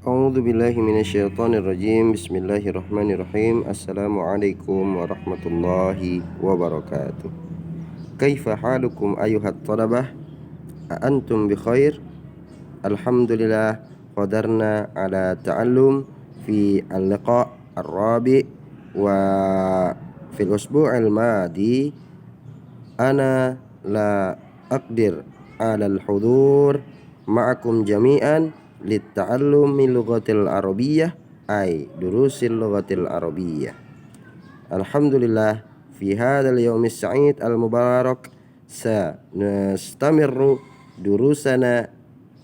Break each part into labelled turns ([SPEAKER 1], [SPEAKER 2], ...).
[SPEAKER 1] A'udzu billahi minasyaitonir rajim. Bismillahirrahmanirrahim. Assalamualaikum warahmatullahi wabarakatuh. Kaifa halukum ayuhat talabah? Antum bi khair? Alhamdulillah qadarna ala ta'allum fi al-liqa' ar-rabi' wa fil usbu'il madi ana la aqdir ala al-hudur ma'akum jami'an litta'allumi lughatil arabiyyah ay durusil lughatil arabiyyah. Alhamdulillah fi hadzal yaumis sa'id al mubarak sanastamirru durusana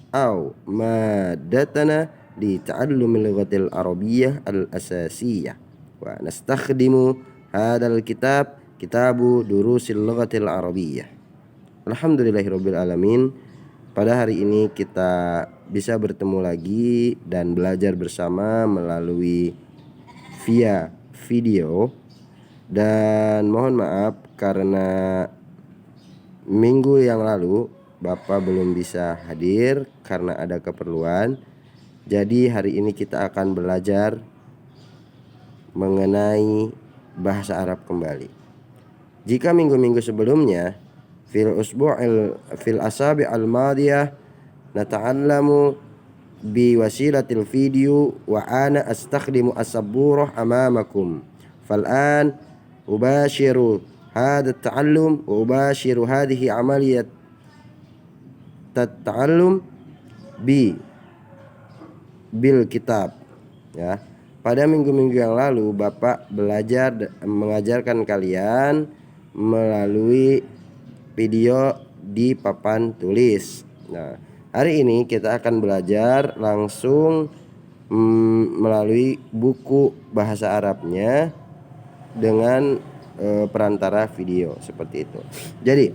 [SPEAKER 1] aw maddatana li ta'allumi lughatil arabiyyah al asasiyah wa nastakhdimu hadzal kitab kitabu durusil lughatil arabiyyah. Alhamdulillahirabbil alamin. Pada hari ini kita bisa bertemu lagi dan belajar bersama melalui via video. Dan mohon maaf karena minggu yang lalu Bapak belum bisa hadir karena ada keperluan. Jadi hari ini kita akan belajar mengenai bahasa Arab kembali. Jika minggu-minggu sebelumnya fil asabi al-madiyah nata'allamu bi wasilatil video wa ana astakhdimu as-sabburah amamakum. Fal'an ubashiru hadha at-ta'allum wa ubashiru hadhihi amaliyat at-ta'allum bil kitab. Ya. Pada minggu-minggu yang lalu Bapak belajar mengajarkan kalian melalui video di papan tulis. Nah, hari ini kita akan belajar langsung melalui buku bahasa Arabnya dengan perantara video seperti itu. Jadi,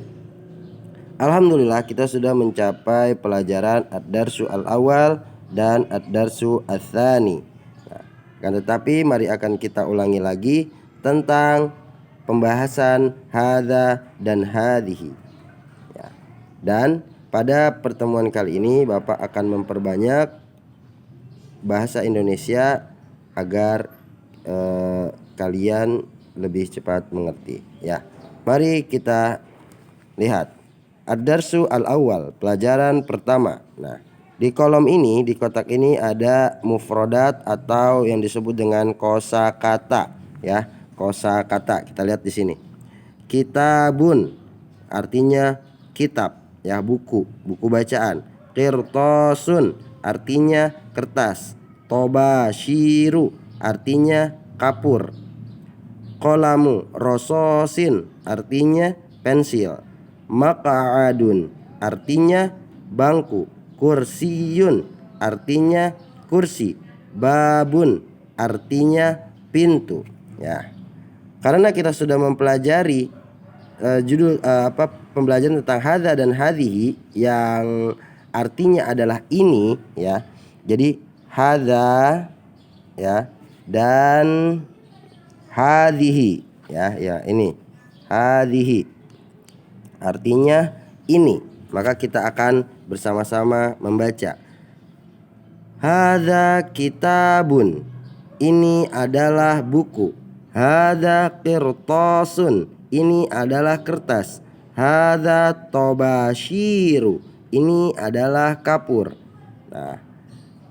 [SPEAKER 1] alhamdulillah kita sudah mencapai pelajaran ad-darsu al-awwal dan ad-darsu ats-tsani. Nah, kan tetapi mari akan kita ulangi lagi tentang pembahasan hadza dan hadhihi. Ya. Dan pada pertemuan kali ini Bapak akan memperbanyak bahasa Indonesia agar kalian lebih cepat mengerti. Ya. Mari kita lihat ad-darsu al-awwal, pelajaran pertama. Nah, di kolom ini, di kotak ini ada mufradat atau yang disebut dengan kosakata, ya. Kosakata kita lihat di sini. Kitabun artinya kitab, ya, buku bacaan. Qirtasun artinya kertas. Tobashiru artinya kapur. Qalamu rososin artinya pensil. Maq'adun artinya bangku. Kursiyun artinya kursi. Babun artinya pintu, ya. Karena kita sudah mempelajari pembelajaran tentang hadza dan hadhihi yang artinya adalah ini, ya. Jadi hadza, ya, dan hadhihi, ya ini. Hadhihi artinya ini. Maka kita akan bersama-sama membaca. Hadza kitabun, ini adalah buku. Hadza qirtasun, ini adalah kertas. Hadza tobashiru, ini adalah kapur. Nah,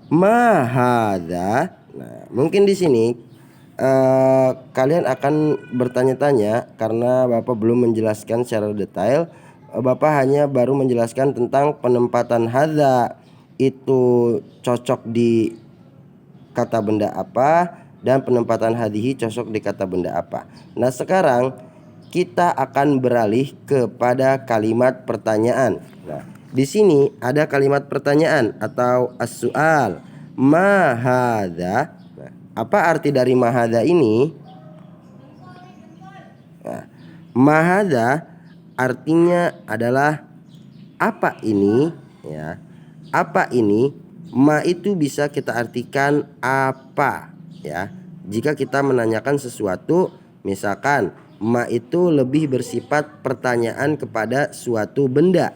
[SPEAKER 1] ma hadza. Nah, mungkin di sini kalian akan bertanya-tanya karena Bapak belum menjelaskan secara detail. Bapak hanya baru menjelaskan tentang penempatan hadza itu cocok di kata benda apa dan penempatan hadhihi cocok di kata benda apa. Nah, sekarang kita akan beralih kepada kalimat pertanyaan. Nah, di sini ada kalimat pertanyaan atau as-su'al. Ma hadza. Nah, apa arti dari ma hadza ini? Nah, ma hadza artinya adalah apa ini, ya. Apa ini? Ma itu bisa kita artikan apa, ya. Jika kita menanyakan sesuatu, misalkan ma itu lebih bersifat pertanyaan kepada suatu benda.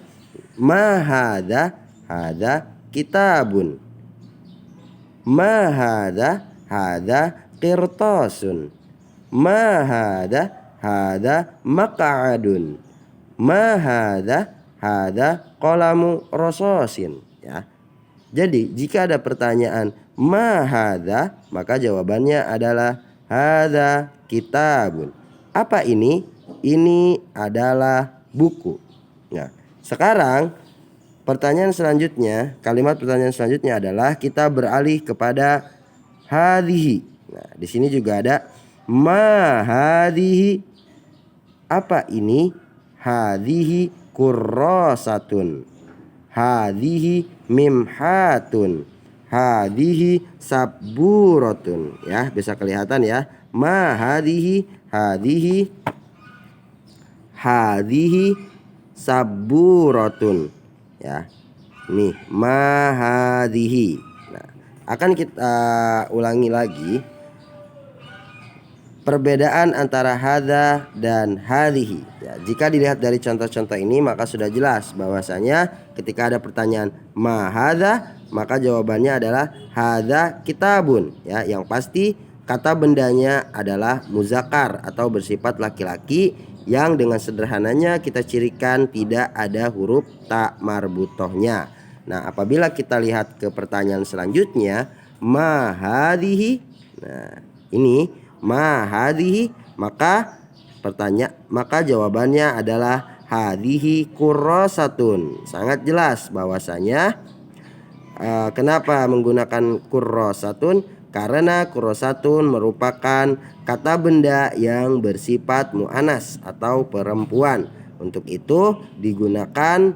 [SPEAKER 1] Ma hadza, hadza kitabun. Ma hadza? Hadza qirtasun. Ma hadza? Hadza maq'adun. Ma hadza? Hadza qalamu rasasin. Ya. Jadi jika ada pertanyaan ma hadza, maka jawabannya adalah hadza kitabun. Apa ini? Ini adalah buku. Nah, sekarang pertanyaan selanjutnya, kalimat pertanyaan selanjutnya adalah kita beralih kepada hadhihi. Nah, di sini juga ada ma hadhihi. Apa ini? Hadhihi kurrasatun. Hadhihi mimhatun. Hadhihi sabburatun. Ya, bisa kelihatan ya. Ma hadhihi, hadhihi sabburatun. Ya. Ini ma hadhihi. Nah, akan kita ulangi lagi perbedaan antara hadza dan hadhihi. Ya, jika dilihat dari contoh-contoh ini maka sudah jelas bahwasanya ketika ada pertanyaan ma hadza, maka jawabannya adalah hadza kitabun. Ya, yang pasti kata bendanya adalah muzakkar atau bersifat laki-laki yang dengan sederhananya kita cirikan tidak ada huruf ta marbutohnya. Nah, apabila kita lihat ke pertanyaan selanjutnya ma hadhihi. Nah, ini ma hadhihi, maka jawabannya adalah hadhihi kurrasatun. Sangat jelas bahwasanya kenapa menggunakan kurrasatun? Karena kurrasatun merupakan kata benda yang bersifat mu'anas atau perempuan. Untuk itu digunakan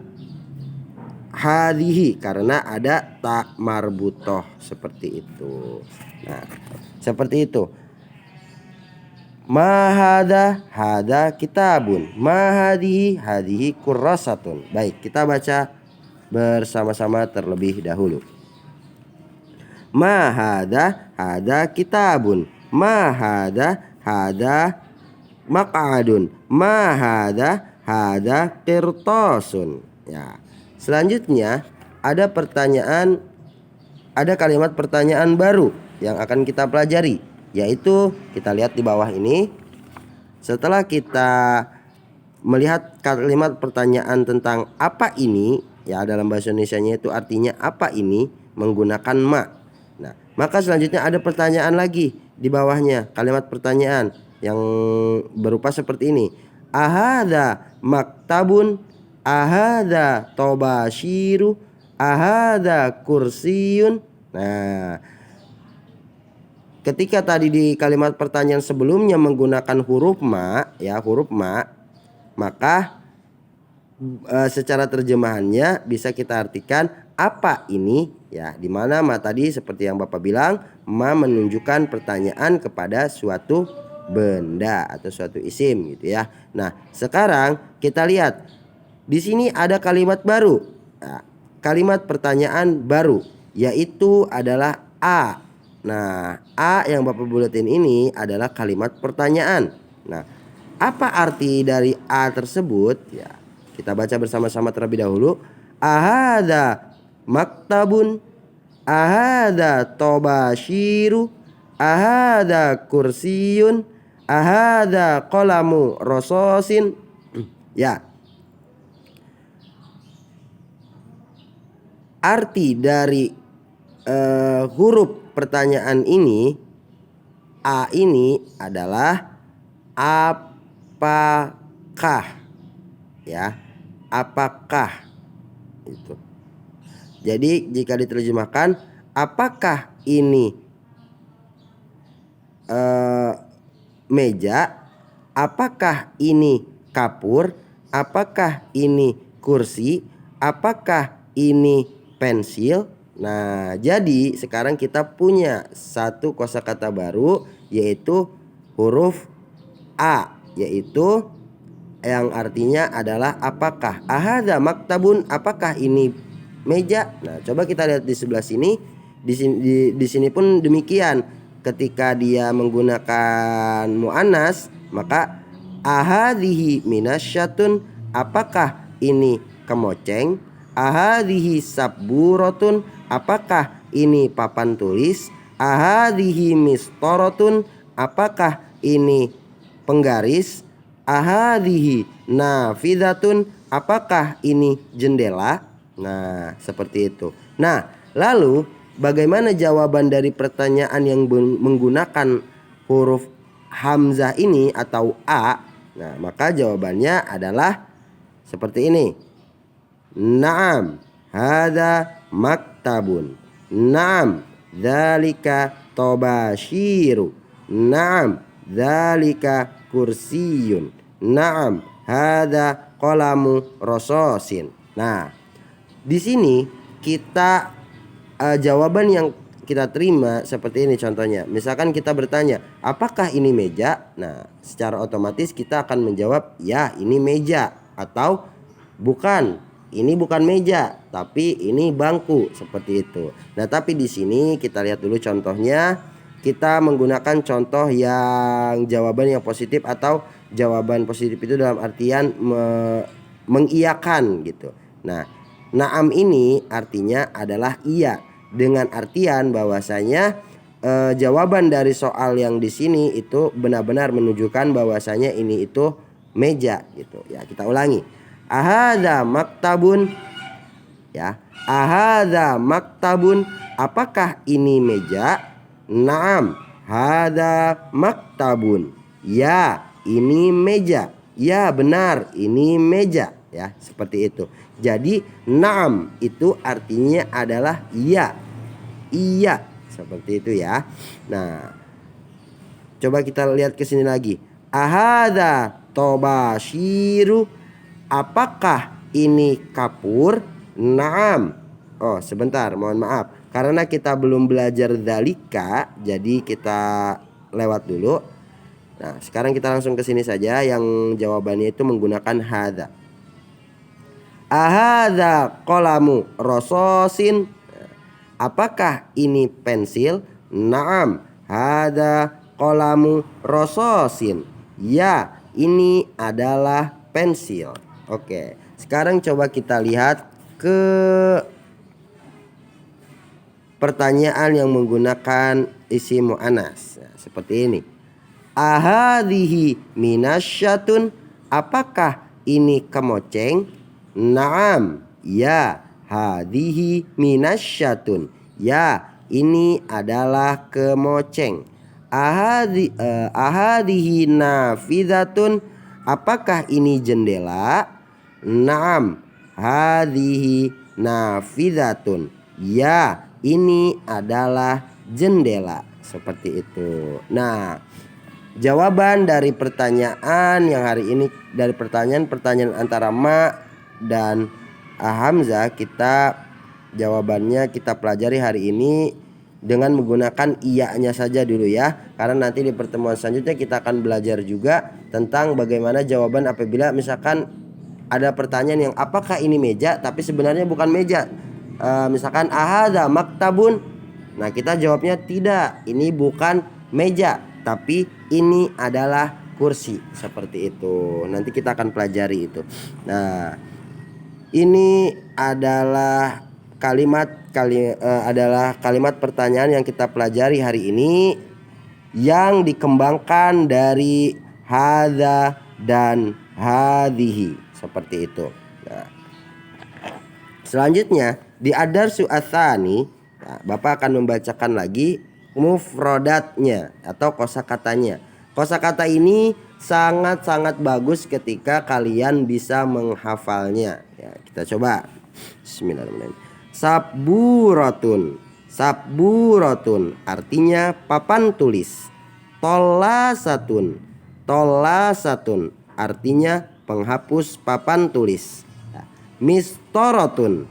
[SPEAKER 1] hadhihi karena ada ta marbutoh seperti itu. Nah, seperti itu. Ma hadza? Hadza kitabun. Ma hadhihi? Hadhihi kurrasatun. Baik, kita baca bersama-sama terlebih dahulu. Ma hadza? Hadza kitabun. Ma hadza? Hadza maq'adun. Ma hadza? Hadza qirtasun. Ya. Selanjutnya ada kalimat pertanyaan baru yang akan kita pelajari, yaitu kita lihat di bawah ini. Setelah kita melihat kalimat pertanyaan tentang apa ini, ya dalam bahasa Indonesianya itu artinya apa ini menggunakan ma. Nah, maka selanjutnya ada pertanyaan lagi di bawahnya, kalimat pertanyaan yang berupa seperti ini. Ahadza maktabun? Ahadza tobashiru? Ahadza kursiyun? Nah, ketika tadi di kalimat pertanyaan sebelumnya menggunakan huruf ma, ya huruf ma, maka secara terjemahannya bisa kita artikan apa ini, ya dimana ma tadi seperti yang Bapak bilang, ma menunjukkan pertanyaan kepada suatu benda atau suatu isim gitu ya. Nah, sekarang kita lihat di sini ada kalimat baru, nah, kalimat pertanyaan baru, yaitu adalah a. Nah, a yang Bapak buletin ini adalah kalimat pertanyaan. Nah, apa arti dari a tersebut? Ya, kita baca bersama-sama terlebih dahulu. Ahadza maktabun? Ahadza tobashiru? Ahadza kursiyun? Ahadza qalamu rasasin? Ya. Arti dari huruf pertanyaan ini, a ini adalah apakah, ya, apakah itu. Jadi jika diterjemahkan, apakah ini meja, apakah ini kapur, apakah ini kursi, apakah ini pensil. Nah, jadi sekarang kita punya satu kosakata baru, yaitu huruf a, yaitu yang artinya adalah apakah. Ahadza maktabun? Apakah ini meja? Nah, coba kita lihat di sebelah sini. Di sini pun demikian. Ketika dia menggunakan muannas, maka ahadhihi minasyatun? Apakah ini kemoceng? Ahadhihi sabburatun? Apakah ini papan tulis? Ahadhihi mistorotun, apakah ini penggaris? Ahadhihi nafidatun, apakah ini jendela? Nah, seperti itu. Nah, lalu bagaimana jawaban dari pertanyaan yang menggunakan huruf hamzah ini atau a? Nah, maka jawabannya adalah seperti ini. Naam, hada maktabun. Naam, dzalika tobashiru. Naam, dzalika kursiyun. Naam, hada qalamu rososin. Nah, di sini kita jawaban yang kita terima seperti ini contohnya. Misalkan kita bertanya, apakah ini meja? Nah, secara otomatis kita akan menjawab, ya ini meja. Atau bukan, ini bukan meja, tapi ini bangku, seperti itu. Nah, tapi di sini kita lihat dulu contohnya. Kita menggunakan contoh yang jawaban yang positif, atau jawaban positif itu dalam artian mengiyakan gitu. Nah, naam ini artinya adalah iya, dengan artian bahwasanya jawaban dari soal yang di sini itu benar-benar menunjukkan bahwasanya ini itu meja gitu. Ya, kita ulangi. Ahadza maktabun. Ya, ahadza maktabun, apakah ini meja? Naam, hadza maktabun. Ya, ini meja. Ya, benar, ini meja. Ya, seperti itu. Jadi naam itu artinya adalah iya. Iya, seperti itu ya. Nah, coba kita lihat ke sini lagi. Ahadza tobashiru, apakah ini kapur? Naam. Oh, sebentar, mohon maaf. Karena kita belum belajar dzalika, jadi kita lewat dulu. Nah, sekarang kita langsung ke sini saja, yang jawabannya itu menggunakan hadza. Ahadza qalamu rososin, apakah ini pensil? Naam, hadza qalamu rososin. Ya, ini adalah pensil. Oke, sekarang coba kita lihat ke pertanyaan yang menggunakan isim mu'annas. Nah, seperti ini. Ahadhihi minasyatun, apakah ini kemoceng? Naam, ya, hadhihi minasyatun. Ya, ini adalah kemoceng. Ahadhihi nafidatun, apakah ini jendela? Naam, hadhihi nafidatun. Ya, ini adalah jendela. Seperti itu. Nah, jawaban dari pertanyaan yang hari ini, dari pertanyaan antara ma dan hamzah, jawabannya kita pelajari hari ini dengan menggunakan iya-nya saja dulu ya. Karena nanti di pertemuan selanjutnya kita akan belajar juga tentang bagaimana jawaban apabila misalkan ada pertanyaan yang apakah ini meja tapi sebenarnya bukan meja. Misalkan ahadza maktabun. Nah, kita jawabnya tidak, ini bukan meja, tapi ini adalah kursi. Seperti itu. Nanti kita akan pelajari itu. Nah, ini adalah kalimat pertanyaan yang kita pelajari hari ini, yang dikembangkan dari hadza dan hadhihi. Seperti itu. Nah, selanjutnya di ad-darsu ats-tsani, nah, Bapak akan membacakan lagi mufradatnya atau kosakatanya. Kosakata ini sangat-sangat bagus ketika kalian bisa menghafalnya. Ya, kita coba. Bismillahirrahmanirrahim. Saburatun. Saburatun artinya papan tulis. Tolasatun. Tolasatun artinya penghapus papan tulis. Mistorotun.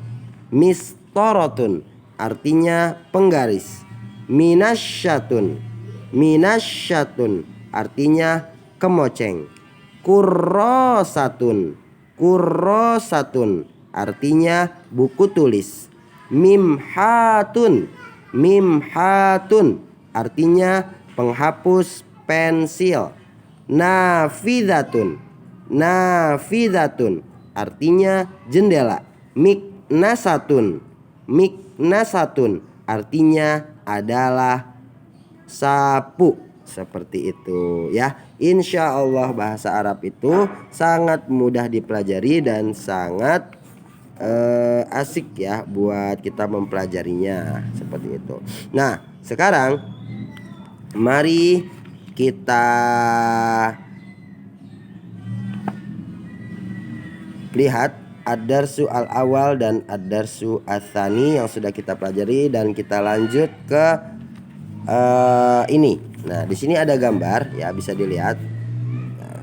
[SPEAKER 1] Mistorotun artinya penggaris. Minasyatun. Minasyatun artinya kemoceng. Kurrosatun. Kurrosatun artinya buku tulis. Mimhatun. Mimhatun artinya penghapus pensil. Nafidatun. Nafidatun artinya jendela. Miknasatun. Miknasatun artinya adalah sapu. Seperti itu ya. Insya Allah bahasa Arab itu sangat mudah dipelajari dan sangat asik ya buat kita mempelajarinya. Seperti itu. Nah sekarang mari kita lihat ad-darsu al-awal dan ad-darsu ats-tsani yang sudah kita pelajari, dan kita lanjut ke ini. Nah, di sini ada gambar ya, bisa dilihat. Nah.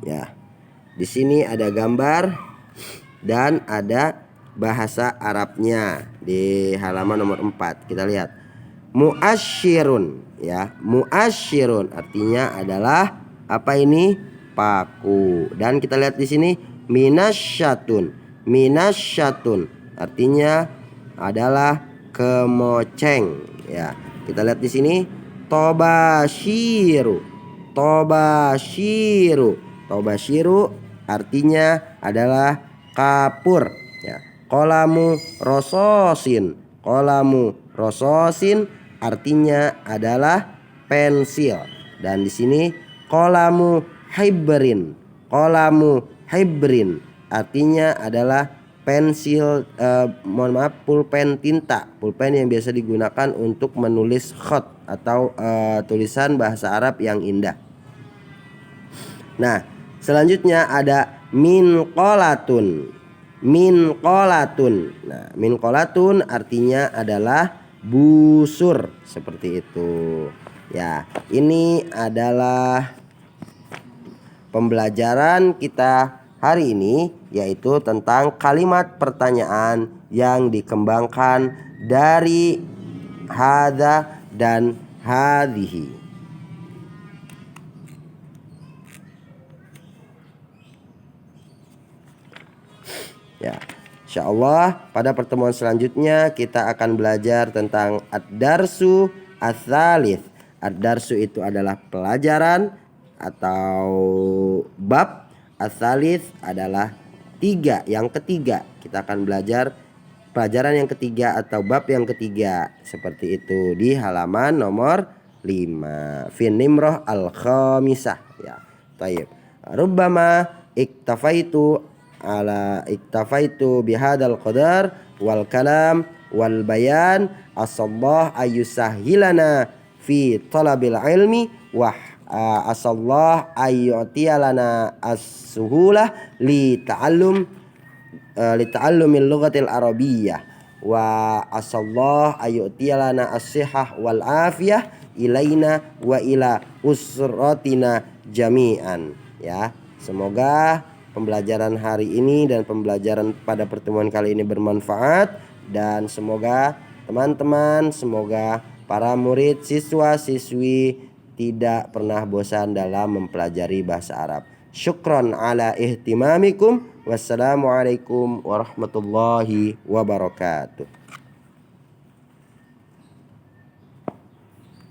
[SPEAKER 1] Ya. Di sini ada gambar dan ada bahasa Arabnya di halaman nomor 4. Kita lihat. Muasyirun ya. Muasyirun artinya adalah apa ini? Paku. Dan kita lihat di sini minasyatun. Minasyatun artinya adalah kemoceng ya. Kita lihat di sini tobashiru. Tobashiru. Tobashiru artinya adalah kapur ya. Qolamu rososin. Qolamu rososin artinya adalah pensil. Dan di sini qolamu hibrin. Qolamu hibrin artinya adalah pensil pulpen tinta, pulpen yang biasa digunakan untuk menulis khat atau tulisan bahasa Arab yang indah. Nah, selanjutnya ada minqolatun. Minqolatun. Nah, minqolatun artinya adalah busur, seperti itu. Ya, ini adalah pembelajaran kita hari ini, yaitu tentang kalimat pertanyaan yang dikembangkan dari hadza dan hadhihi. Ya, insyaallah pada pertemuan selanjutnya kita akan belajar tentang ad-darsu ats-tsalits. Ad-darsu itu adalah pelajaran atau bab. Ats-tsalits adalah yang ketiga. Kita akan belajar pelajaran yang ketiga atau bab yang ketiga. Seperti itu di halaman nomor 5. Fin nimroh al-khamisah ya. Taib. Rubbama iktafaitu bihadal qadar wal kalam wal bayan asallah ayyusahhilana fi talabil ilmi wa asallah ayyutiyalana as-suhulah li ta'allumil lughatil arabiyyah wa asallah ayyutiyalana as-sihah wal afiyah ilaina wa ila usratina jami'an ya. Semoga pembelajaran hari ini dan pembelajaran pada pertemuan kali ini bermanfaat, dan semoga teman-teman, semoga para murid, siswa-siswi tidak pernah bosan dalam mempelajari bahasa Arab. Syukran ala ihtimamikum. Wassalamualaikum warahmatullahi wabarakatuh.